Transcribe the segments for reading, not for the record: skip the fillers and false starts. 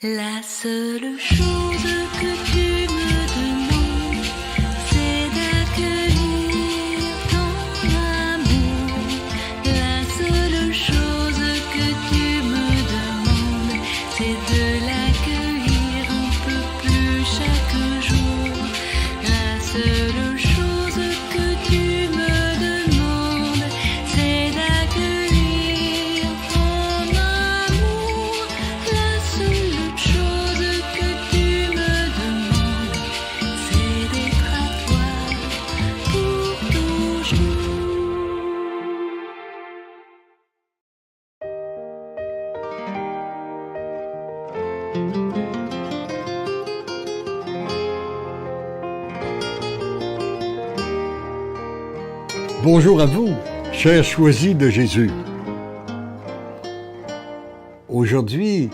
La seule chose que tu me demandes, c'est d'accueillir ton amour. La seule chose que tu me demandes, c'est de l'accueillir un peu plus chaque jour. La seule chose que tu me demandes, c'est d'accueillir ton amour. La seule chose que tu me demandes, c'est d'être à toi pour toujours. Bonjour à vous, chers choisis de Jésus. Aujourd'hui,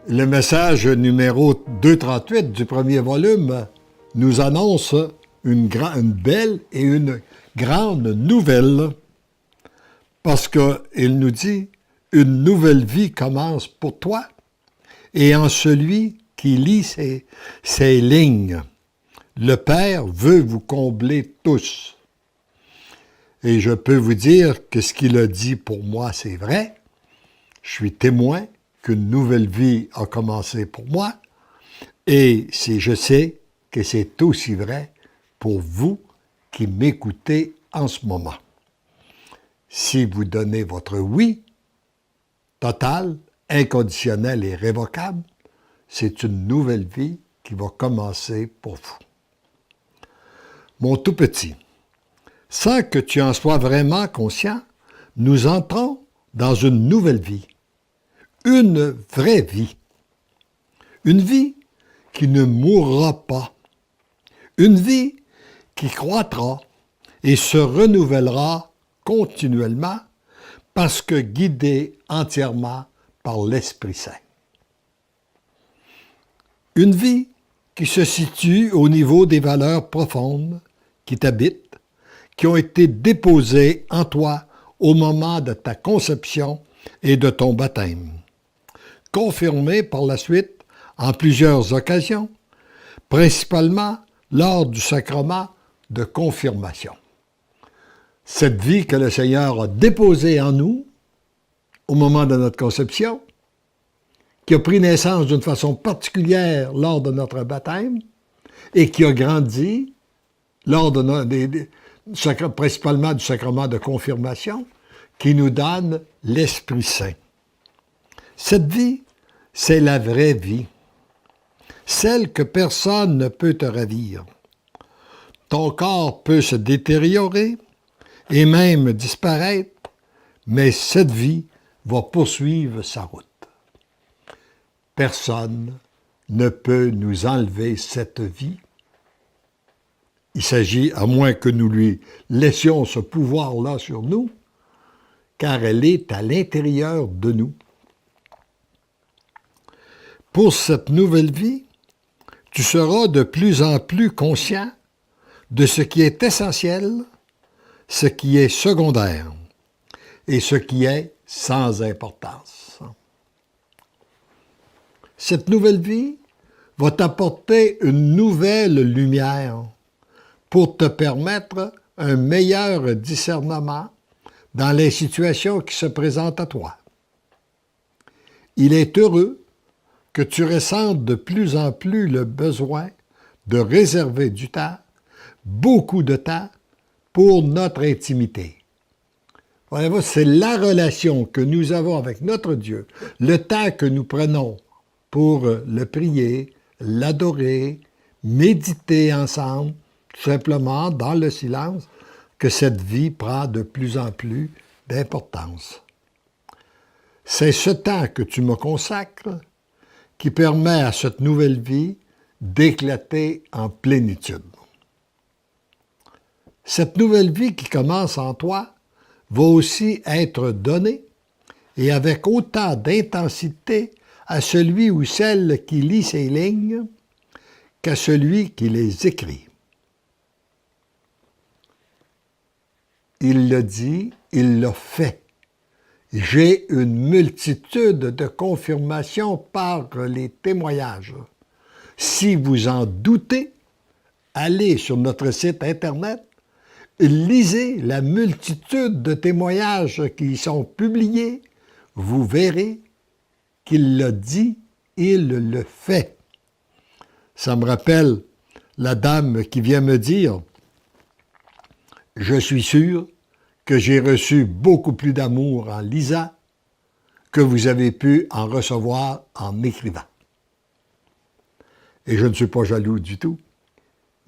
le message numéro 238 du premier volume nous annonce une belle et une grande nouvelle parce qu'il nous dit « Une nouvelle vie commence pour toi et en celui qui lit ces lignes. Le Père veut vous combler tous. » Et je peux vous dire que ce qu'il a dit pour moi, c'est vrai. Je suis témoin qu'une nouvelle vie a commencé pour moi. Et je sais que c'est aussi vrai pour vous qui m'écoutez en ce moment. Si vous donnez votre oui, total, inconditionnel et révocable, c'est une nouvelle vie qui va commencer pour vous. Mon tout petit, sans que tu en sois vraiment conscient, nous entrons dans une nouvelle vie, une vraie vie, une vie qui ne mourra pas, une vie qui croîtra et se renouvellera continuellement parce que guidée entièrement par l'Esprit Saint. Une vie qui se situe au niveau des valeurs profondes qui t'habitent, qui ont été déposées en toi au moment de ta conception et de ton baptême, confirmées par la suite en plusieurs occasions, principalement lors du sacrement de confirmation. Cette vie que le Seigneur a déposée en nous au moment de notre conception, qui a pris naissance d'une façon particulière lors de notre baptême et qui a grandi lors de principalement du sacrement de confirmation, qui nous donne l'Esprit Saint. Cette vie, c'est la vraie vie, celle que personne ne peut te ravir. Ton corps peut se détériorer et même disparaître, mais cette vie va poursuivre sa route. Personne ne peut nous enlever cette vie. Il s'agit, à moins que nous lui laissions ce pouvoir-là sur nous, car elle est à l'intérieur de nous. Pour cette nouvelle vie, tu seras de plus en plus conscient de ce qui est essentiel, ce qui est secondaire et ce qui est sans importance. Cette nouvelle vie va t'apporter une nouvelle lumière pour te permettre un meilleur discernement dans les situations qui se présentent à toi. Il est heureux que tu ressentes de plus en plus le besoin de réserver du temps, beaucoup de temps, pour notre intimité. Voyez-vous, c'est la relation que nous avons avec notre Dieu, le temps que nous prenons pour le prier, l'adorer, méditer ensemble, tout simplement dans le silence, que cette vie prend de plus en plus d'importance. C'est ce temps que tu me consacres qui permet à cette nouvelle vie d'éclater en plénitude. Cette nouvelle vie qui commence en toi va aussi être donnée et avec autant d'intensité à celui ou celle qui lit ces lignes qu'à celui qui les écrit. Il l'a dit, il l'a fait. J'ai une multitude de confirmations par les témoignages. Si vous en doutez, allez sur notre site Internet, lisez la multitude de témoignages qui y sont publiés, vous verrez qu'il l'a dit, il le fait. Ça me rappelle la dame qui vient me dire « Je suis sûr que j'ai reçu beaucoup plus d'amour en lisant que vous avez pu en recevoir en écrivant. » Et je ne suis pas jaloux du tout.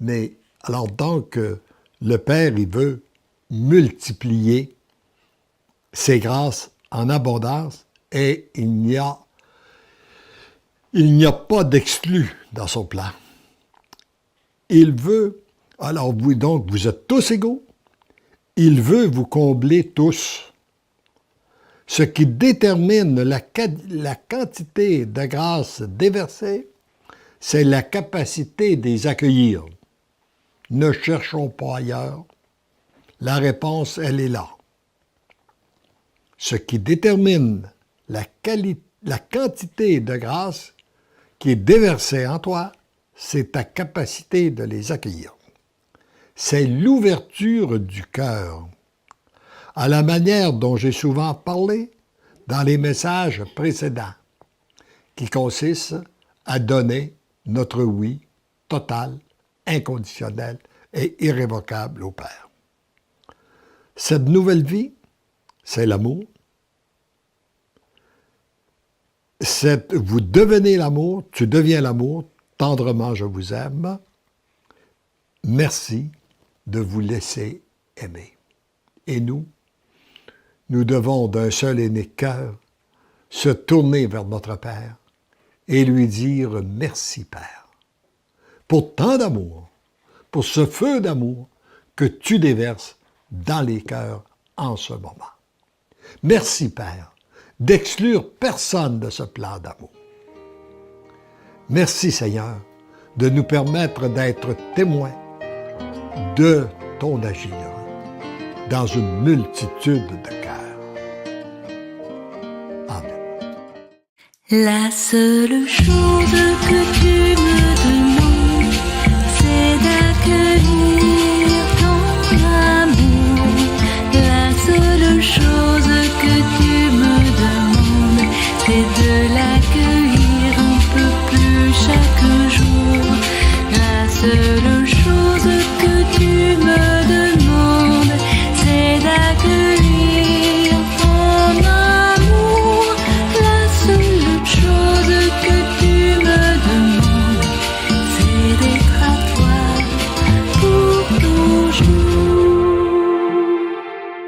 Mais alors donc, le Père, il veut multiplier ses grâces en abondance et il n'y a pas d'exclus dans son plan. Il veut, alors vous êtes tous égaux, il veut vous combler tous. Ce qui détermine la quantité de grâce déversée, c'est la capacité de les accueillir. Ne cherchons pas ailleurs. La réponse, elle est là. Ce qui détermine la quantité de grâce qui est déversée en toi, c'est ta capacité de les accueillir. C'est l'ouverture du cœur. À la manière dont j'ai souvent parlé dans les messages précédents, qui consiste à donner notre oui total, inconditionnel et irrévocable au Père. Cette nouvelle vie, c'est l'amour. Vous devenez l'amour, tu deviens l'amour, tendrement je vous aime. Merci de vous laisser aimer. Et nous devons d'un seul et unique cœur se tourner vers notre Père et lui dire « Merci Père » pour tant d'amour, pour ce feu d'amour que tu déverses dans les cœurs en ce moment. Merci Père d'exclure personne de ce plan d'amour. Merci Seigneur de nous permettre d'être témoins de ton agir dans une multitude de cœurs. Amen. La seule chose que tu me